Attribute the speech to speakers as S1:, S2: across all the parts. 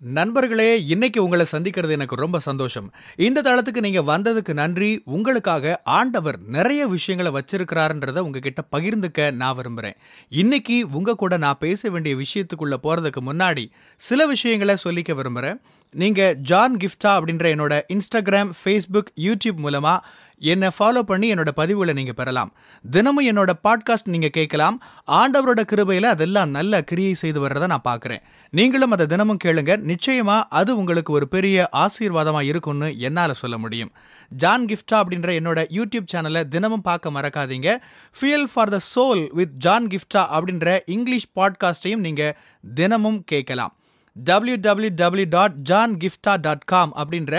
S1: நண்பர்களே, இன்னைக்கு உங்கள சந்திக்கிறது எனக்கு ரொம்ப சந்தோஷம். இந்த தளத்துக்கு நீங்க வந்ததுக்கு நன்றி. உங்களுக்காக ஆண்டவர் நெறைய விஷயங்கள வச்சிருக்கிறாருன்றத உங்ககிட்ட பகிர்ந்துக்க நான் விரும்புறேன். இன்னைக்கு உங்க கூட நான் பேச வேண்டிய விஷயத்துக்குள்ள போறதுக்கு முன்னாடி, சில விஷயங்கள சொல்லிக்க விரும்புறேன். நீங்க ஜான் கிஃப்டா அப்படின்ற என்னோட Instagram, Facebook, YouTube மூலமா என்ன ஃபாலோ பண்ணி என்னோட பதிவுகள நீங்க பெறலாம். தினமும் என்னோட பாட்காஸ்ட் நீங்க கேட்கலாம். ஆண்டவரோட கிருபையில அதெல்லாம் நல்ல கிரியை செய்து வர்றத நான் பார்க்கிறேன். நீங்களும் அத தினமும் கேளுங்க. நிச்சயமா அது உங்களுக்கு ஒரு பெரிய ஆசீர்வாதமா இருக்கும்னு என்னால சொல்ல முடியும். ஜான் கிஃப்டா அப்படின்ற என்னோட யூடியூப் சேனலை தினமும் பார்க்க மறக்காதீங்க. Fuel for the soul with John கிஃப்டா அப்படின்ற இங்கிலீஷ் பாட்காஸ்டையும் நீங்க தினமும் கேட்கலாம். www.johngifta.com அப்படின்ற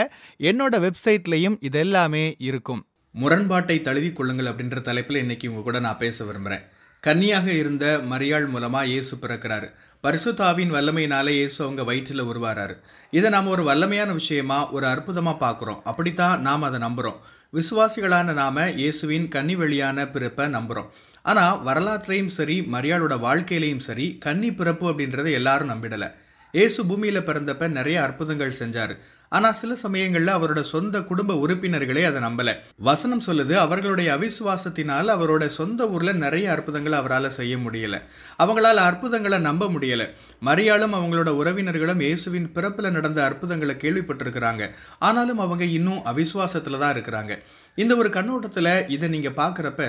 S1: என்னோட வெப்சைட்லையும் இதெல்லாமே இருக்கும். முரண்பாட்டை தழுவிக் கொள்ளுங்கள் அப்படின்ற தலைப்பில் இன்னைக்கு உங்க கூட நான் பேச விரும்புகிறேன். கன்னியாக இருந்த மரியாள் மூலமா இயேசு பிறக்கிறாரு. பரிசுத்த ஆவியின் வல்லமையினால இயேசு அவங்க வயிற்றில் உருவாராரு. இதை நாம் ஒரு வல்லமையான விஷயமா, ஒரு அற்புதமாக பார்க்குறோம். அப்படித்தான் நாம் அதை நம்புகிறோம். விசுவாசிகளான நாம இயேசுவின் கன்னி வழியான பிறப்பை நம்புகிறோம். ஆனால் வரலாற்றையும் சரி, மரியாளோட வாழ்க்கையிலையும் சரி, கன்னி பிறப்பு அப்படின்றத எல்லாரும் நம்பிடலை. இயேசு பூமியில் பிறந்தப்ப நிறைய அற்புதங்கள் செஞ்சார். ஆனால் சில சமயங்களில் அவரோட சொந்த குடும்ப உறுப்பினர்களே அதை நம்பலை. வசனம் சொல்லுது, அவர்களுடைய அவிசுவாசத்தினால் அவரோட சொந்த ஊரில் நிறைய அற்புதங்களை அவரால் செய்ய முடியலை. அவங்களால அற்புதங்களை நம்ப முடியலை. மரியாளும் அவங்களோட உறவினர்களும் இயேசுவின் பிறப்பில் நடந்த அற்புதங்களை கேள்விப்பட்டிருக்கிறாங்க. ஆனாலும் அவங்க இன்னும் அவிசுவாசத்தில் தான் இருக்கிறாங்க. இந்த ஒரு கண்ணோட்டத்தில் இதை நீங்கள் பார்க்குறப்ப,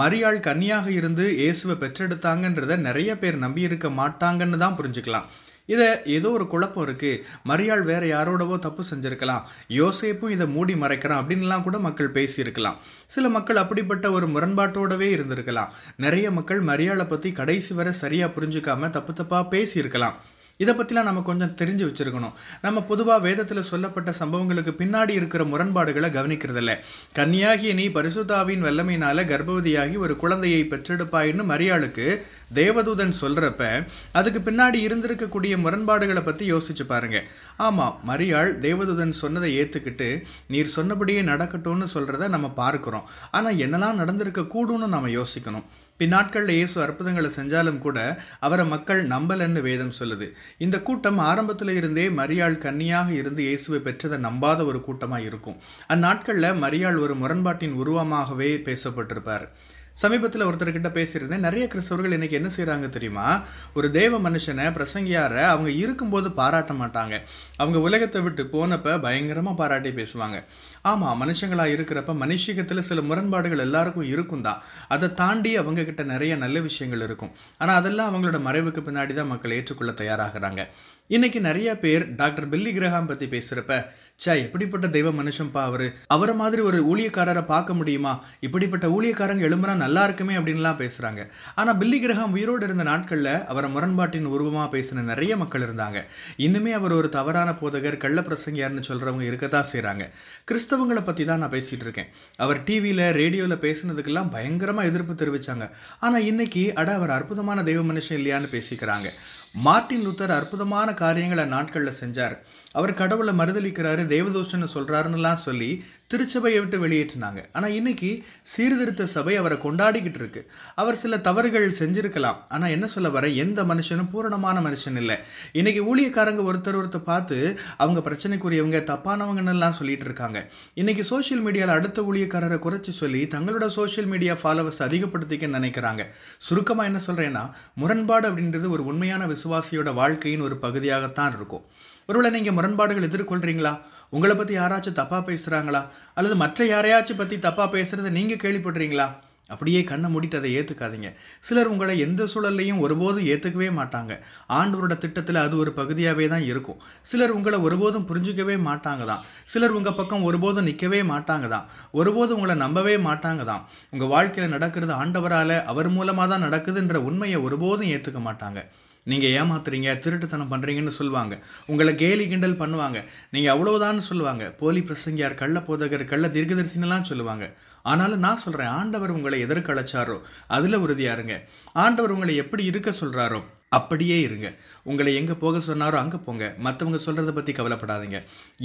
S1: மரியாள் கன்னியாக இருந்து இயேசுவை பெற்றெடுத்தாங்கன்றதை நிறைய பேர் நம்பியிருக்க மாட்டாங்கன்னு தான் புரிஞ்சுக்கலாம். இதை ஏதோ ஒரு குழப்பம் இருக்குது, மரியாள் வேற யாரோடவோ தப்பு செஞ்சுருக்கலாம், யோசேப்பும் இதை மூடி மறைக்கிறான் அப்படின்லாம் கூட மக்கள் பேசியிருக்கலாம். சில மக்கள் அப்படிப்பட்ட ஒரு முரண்பாட்டோடவே இருந்திருக்கலாம். நிறைய மக்கள் மரியாளை பற்றி கடைசி வரை சரியாக புரிஞ்சுக்காம தப்பு தப்பாக பேசியிருக்கலாம். இதை பற்றிலாம் நம்ம கொஞ்சம் தெரிஞ்சு வச்சுருக்கணும். நம்ம பொதுவாக வேதத்தில் சொல்லப்பட்ட சம்பவங்களுக்கு பின்னாடி இருக்கிற முரண்பாடுகளை கவனிக்கிறதில்ல. கன்னியாகிய நீ பரிசுத்த ஆவியின் வல்லமையினால கர்ப்பவதியாகி ஒரு குழந்தையை பெற்றெடுப்பாயின்னு மரியாளுக்கு தேவதூதன் சொல்கிறப்ப, அதுக்கு பின்னாடி இருந்திருக்கக்கூடிய முரண்பாடுகளை பற்றி யோசிச்சு பாருங்க. ஆமாம், மரியாள் தேவதூதன் சொன்னதை ஏற்றுக்கிட்டு நீர் சொன்னபடியே நடக்கட்டும்னு சொல்கிறத நம்ம பார்க்குறோம். ஆனால் என்னெல்லாம் நடந்திருக்க கூடும்னு நம்ம யோசிக்கணும். பின்னாட்களில் இயேசு அற்புதங்களை செஞ்சாலும் கூட அவரை மக்கள் நம்பலன்னு வேதம் சொல்லுது. இந்த கூட்டம் ஆரம்பத்தில் இருந்தே மரியாள் கன்னியாக இருந்து இயேசுவை பெற்றதை நம்பாத ஒரு கூட்டமாக இருக்கும். அந்நாட்களில் மரியாள் ஒரு முரண்பாட்டின் உருவமாகவே பேசப்பட்டிருப்பார். சமீபத்தில் ஒருத்தர்கிட்ட பேசியிருந்தேன். நிறைய கிறிஸ்தவர்கள் இன்றைக்கி என்ன செய்கிறாங்க தெரியுமா? ஒரு தேவ மனுஷனை, பிரசங்கியாரை அவங்க இருக்கும்போது பாராட்ட மாட்டாங்க. அவங்க உலகத்தை விட்டு போனப்போ பயங்கரமாக பாராட்டி பேசுவாங்க. ஆமாம், மனுஷங்களாக இருக்கிறப்ப மனுஷிகத்தில் சில முரண்பாடுகள் எல்லாருக்கும் இருக்கும் தான். அதை தாண்டி அவங்கக்கிட்ட நிறைய நல்ல விஷயங்கள் இருக்கும். ஆனால் அதெல்லாம் அவங்களோட மறைவுக்கு பின்னாடி தான் மக்கள் ஏற்றுக்கொள்ள தயாராகிறாங்க. இன்றைக்கி நிறைய பேர் டாக்டர் பில்லி கிரஹாம் பற்றி பேசுகிறப்ப, எப்படிப்பட்ட தெய்வ மனுஷன்ப்பா அவரை மாதிரி ஒரு ஊழியக்காரரை பார்க்க முடியுமா, இப்படிப்பட்ட ஊழியக்காரங்க எழும்புனா நல்லா இருக்குமே அப்படின்லாம் பேசுகிறாங்க. ஆனால் பில்லி கிரஹாம் உயிரோடு இருந்த நாட்களில் அவரை முரண்பாட்டின் உருவமாக பேசின நிறைய மக்கள் இருந்தாங்க. இன்னுமே அவர் ஒரு தவறான போதகர், கள்ள பிரசங்கியார்னு சொல்கிறவங்க இருக்கத்தான் செய்கிறாங்க. கிறிஸ்தவங்களை பற்றி தான் நான் பேசிகிட்டு இருக்கேன். அவர் டிவியில், ரேடியோவில் பேசினதுக்கெல்லாம் பயங்கரமாக எதிர்ப்பு தெரிவித்தாங்க. ஆனால் இன்னைக்கு அவர் அற்புதமான தெய்வ மனுஷன் இல்லையான்னு பேசிக்கிறாங்க. மார்ட்டின் லூத்தர் அற்புதமான காரியங்களை நாட்களில் செஞ்சார். அவர் கடவுளை மறுதளிக்கிறாரு, தேவதூஷன்னு சொல்கிறாருன்னுலாம் சொல்லி திருச்சபையை விட்டு வெளியேற்றினாங்க. ஆனால் இன்னைக்கு சீர்திருத்த சபை அவரை கொண்டாடிக்கிட்டு இருக்கு. அவர் சில தவறுகள் செஞ்சிருக்கலாம். ஆனால் என்ன சொல்ல வர, எந்த மனுஷனும் பூரணமான மனுஷன் இல்லை. இன்னைக்கு ஊழியக்காரங்க ஒருத்தர் பார்த்து அவங்க பிரச்சனைக்குரியவங்க, தப்பானவங்கன்னெல்லாம் சொல்லிட்டு இருக்காங்க. இன்னைக்கு சோஷியல் மீடியாவில் அடுத்த ஊழியக்காரரை குறைச்சி சொல்லி தங்களோட சோஷியல் மீடியா ஃபாலோவர்ஸ் அதிகப்படுத்திக்க நினைக்கிறாங்க. சுருக்கமாக என்ன சொல்கிறேன்னா, முரண்பாடு அப்படின்றது ஒரு உண்மையான விசுவாசியோட வாழ்க்கையின் ஒரு பகுதியாகத்தான் இருக்கும். ஒருவேளை நீங்கள் முரண்பாடுகள் எதிர்கொள்கிறீங்களா? உங்களை பற்றி யாராச்சும் தப்பாக பேசுகிறாங்களா? அல்லது மற்ற யாரையாச்சும் பற்றி தப்பாக பேசுகிறத நீங்கள் கேள்விப்படுறீங்களா? அப்படியே கண்ணை மூடிட்டு அதை ஏற்றுக்காதீங்க. சிலர் உங்களை எந்த சூழல்லையும் ஒருபோதும் ஏற்றுக்கவே மாட்டாங்க. ஆண்டவரோட திட்டத்தில் அது ஒரு பகுதியாகவே தான் இருக்கும். சிலர் உங்களை ஒருபோதும் புரிஞ்சிக்கவே மாட்டாங்க தான். சிலர் உங்கள் பக்கம் ஒருபோதும் நிற்கவே மாட்டாங்க தான். ஒருபோதும் உங்களை நம்பவே மாட்டாங்க தான். உங்கள் வாழ்க்கையில் நடக்கிறது ஆண்டவரால், அவர் மூலமாக தான் நடக்குதுன்ற உண்மையை ஒருபோதும் ஏற்றுக்க மாட்டாங்க. நீங்கள் ஏமாத்துறீங்க, திருட்டுத்தனம் பண்ணுறீங்கன்னு சொல்லுவாங்க. உங்களை கேலி கிண்டல் பண்ணுவாங்க. நீங்கள் அவ்வளோதான்னு சொல்லுவாங்க. போலி பிரசங்கியார், கள்ள போதகர், கள்ள தீர்க்கதரிசினெல்லாம் சொல்லுவாங்க. ஆனாலும் நான் சொல்கிறேன், ஆண்டவர் உங்களை எதற்கு அழைச்சாரோ அதில் உறுதியாக இருங்க. ஆண்டவர் உங்களை எப்படி இருக்க சொல்கிறாரோ அப்படியே இருங்க. உங்களை எங்கே போக சொன்னாரோ அங்கே போங்க. மற்றவங்க சொல்கிறத பற்றி கவலைப்படாதீங்க.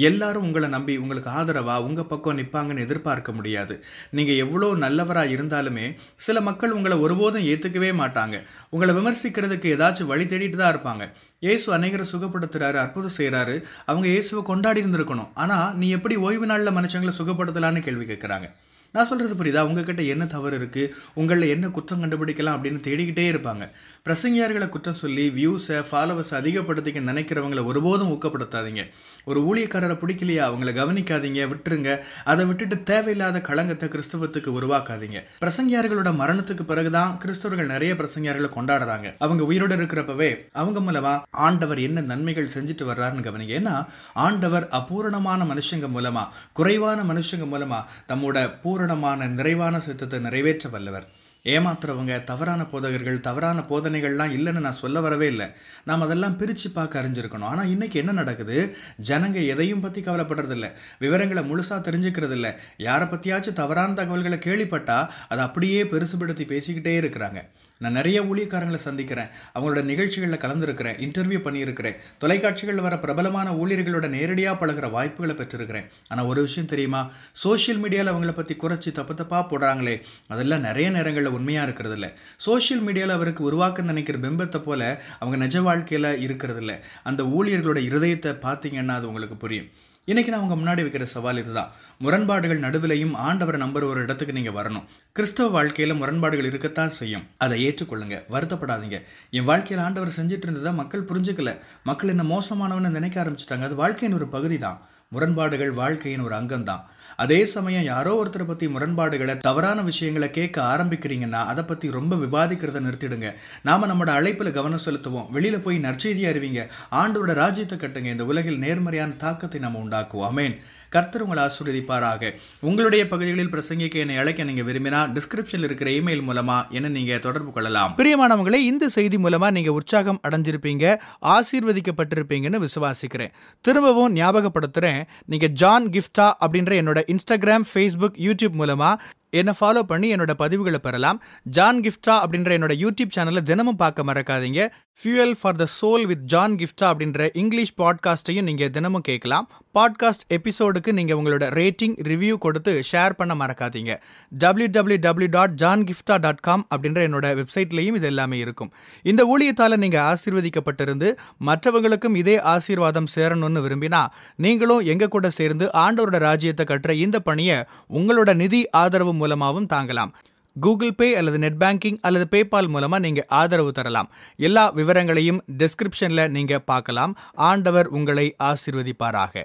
S1: எல்லாரும் உங்களை நம்பி உங்களுக்கு ஆதரவாக உங்கள் பக்கம் நிற்பாங்கன்னு எதிர்பார்க்க முடியாது. நீங்கள் எவ்வளோ நல்லவராக இருந்தாலுமே சில மக்கள் உங்களை ஒருபோதும் ஏற்றுக்கவே மாட்டாங்க. உங்களை விமர்சிக்கிறதுக்கு ஏதாச்சும் வழி தேடிட்டு தான் இருப்பாங்க. இயேசு அநேகரை சுகப்படுத்துகிறாரு, அற்புதம் செய்கிறாரு. அவங்க இயேசுவை கொண்டாடி இருந்திருக்கணும். ஆனால் நீ எப்படி ஓய்வு நாளில் மனுஷங்களை சுகப்படுத்தலான்னு கேள்வி கேட்குறாங்க. நான் சொல்கிறது புரியுதா? உங்ககிட்ட என்ன தவறு இருக்குது, உங்களில் என்ன குற்றம் கண்டுபிடிக்கலாம் அப்படின்னு தேடிக்கிட்டே இருப்பாங்க. பிரசங்கியார்களை குற்றம் சொல்லி வியூஸை ஃபாலோவர்ஸை அதிகப்படுத்திக்க நினைக்கிறவங்களை ஒருபோதும் ஊக்கப்படுத்தாதீங்க. ஒரு ஊழியக்காரரை பிடிக்கலையா, அவங்கள கவனிக்காதீங்க, விட்டுருங்க. அதை விட்டுட்டு தேவையில்லாத களங்கத்தை கிறிஸ்தவத்துக்கு உருவாக்காதீங்க. பிரசங்கியார்களோட மரணத்துக்கு பிறகுதான் கிறிஸ்தவர்கள் நிறைய பிரசங்கியார்களை கொண்டாடுறாங்க. அவங்க உயிரோடு இருக்கிறப்பவே அவங்க மூலமா ஆண்டவர் என்ன நன்மைகள் செஞ்சுட்டு வர்றாருன்னு கவனிங்க. ஏன்னா ஆண்டவர் அபூரணமான மனுஷங்க மூலமா, குறைவான மனுஷங்க மூலமா தம்மோட பூரணமான நிறைவான சித்தத்தை நிறைவேற்ற வல்லவர். ஏமாத்துறவங்க, தவறான போதகர்கள், தவறான போதனைகள்லாம் இல்லைன்னு நான் சொல்ல வரவே இல்லை. நாம் அதெல்லாம் பிரித்து பார்க்க அறிஞ்சிருக்கணும். ஆனால் இன்றைக்கி என்ன நடக்குது? ஜனங்க எதையும் பற்றி கவலைப்படுறதில்ல, விவரங்களை முழுசாக தெரிஞ்சுக்கிறதில்ல. யாரை பற்றியாச்சும் தவறான தகவல்களை கேள்விப்பட்டால் அதை அப்படியே பெருசுபடுத்தி பேசிக்கிட்டே இருக்கிறாங்க. நான் நிறைய ஊழியக்காரங்களை சந்திக்கிறேன், அவங்களோட நிகழ்ச்சிகளில் கலந்துருக்கிறேன், இன்டர்வியூ பண்ணியிருக்கிறேன், தொலைக்காட்சிகளில் வர பிரபலமான ஊழியர்களோட நேரடியாக பழகிற வாய்ப்புகளை பெற்றிருக்கிறேன். ஆனால் ஒரு விஷயம் தெரியுமா? சோஷியல் மீடியாவில் அவங்கள பற்றி குறைச்சி தப்பாக போடுறாங்களே, அதெல்லாம் நிறைய நேரங்களில் உண்மையாக இருக்கிறது இல்லை. சோஷியல் மீடியாவில் அவருக்கு உருவாக்க நினைக்கிற பிம்பத்தை போல் அவங்க நிஜ வாழ்க்கையில் இருக்கிறது இல்லை. அந்த ஊழியர்களோட இருதயத்தை பார்த்தீங்கன்னா அது உங்களுக்கு புரியும். இன்றைக்கி நான் உங்கள் முன்னாடி வைக்கிற சவால் இதுதான். முரண்பாடுகள் நடுவிலையும் ஆண்டவரை நம்புற ஒரு இடத்துக்கு நீங்கள் வரணும். கிறிஸ்தவ வாழ்க்கையில் முரண்பாடுகள் இருக்கத்தான் செய்யும். அதை ஏற்றுக்கொள்ளுங்க, வருத்தப்படாதீங்க. என் வாழ்க்கையில் ஆண்டவர் செஞ்சுட்டு இருந்ததை மக்கள் புரிஞ்சுக்கல, மக்கள் என்ன மோசமானவன்னு நினைக்க ஆரம்பிச்சிட்டாங்க. அது வாழ்க்கையின் ஒரு பகுதி தான். முரண்பாடுகள் வாழ்க்கையின் ஒரு அங்கம்தான். அதே சமயம் யாரோ ஒருத்தரை பற்றி முரண்பாடுகளை, தவறான விஷயங்களை கேட்க ஆரம்பிக்கிறீங்கன்னா அதை பற்றி ரொம்ப விவாதிக்கிறத நிறுத்திடுங்க. நாம் நம்மளோட அழைப்பில் கவனம் செலுத்துவோம். வெளியில் போய் நற்செய்தியை அறிவிங்க. ஆண்டவரோட ராஜ்யத்தை கட்டுங்க. இந்த உலகில் நேர்மறையான தாக்கத்தை நம்ம உண்டாக்குவோம். ஆமென். கர்த்தர் உங்களை ஆசீர்வதிப்பாராக. உங்களுடைய பகுதிகளில் பிரசங்கிக்க என்னை அழைக்க நீங்கள் விரும்பினா டிஸ்கிரிப்ஷனில் இருக்கிற இமெயில் மூலமாக என்ன நீங்கள் தொடர்பு கொள்ளலாம். பிரியமானவங்களே, இந்த செய்தி மூலமாக நீங்கள் உற்சாகம் அடைஞ்சிருப்பீங்க, ஆசீர்வதிக்கப்பட்டிருப்பீங்கன்னு விசுவாசிக்கிறேன். திரும்பவும் ஞாபகப்படுத்துகிறேன், நீங்கள் ஜான் கிஃப்டா அப்படின்ற என்னோட இன்ஸ்டாகிராம், ஃபேஸ்புக், யூடியூப் மூலமாக என்னை ஃபாலோ பண்ணி என்னோட பதிவுகளை பெறலாம். ஜான் கிஃப்டா அப்படின்ற என்னோட யூடியூப் சேனலை தினமும் பார்க்க மறக்காதீங்க. Fuel for the soul with John கிஃப்டா அப்படின்ற இங்கிலீஷ் பாட்காஸ்ட்டையும் நீங்கள் தினமும் கேட்கலாம். பாட்காஸ்ட் எபிசோடுக்கு நீங்கள் உங்களோட ரேட்டிங், ரிவ்யூ கொடுத்து ஷேர் பண்ண மறக்காதீங்க. www.johngifta.com அப்படின்ற என்னோட வெப்சைட்லேயும் இது எல்லாமே இருக்கும். இந்த ஊழியத்தால் நீங்கள் ஆசீர்வதிக்கப்பட்டிருந்து மற்றவங்களுக்கும் இதே ஆசீர்வாதம் சேரணும்னு விரும்பினா நீங்களும் எங்கள் கூட சேர்ந்து ஆண்டவரோட ராஜ்யத்தை கட்டுற இந்த பணியை உங்களோட நிதி ஆதரவு மூலமாகவும் தாங்கலாம். கூகுள் பே அல்லது நெட் பேங்கிங் அல்லது பேபால் மூலமாக நீங்கள் ஆதரவு தரலாம். எல்லா விவரங்களையும் டிஸ்கிரிப்ஷனில் நீங்கள் பார்க்கலாம். ஆண்டவர் உங்களை ஆசீர்வதிப்பாராக.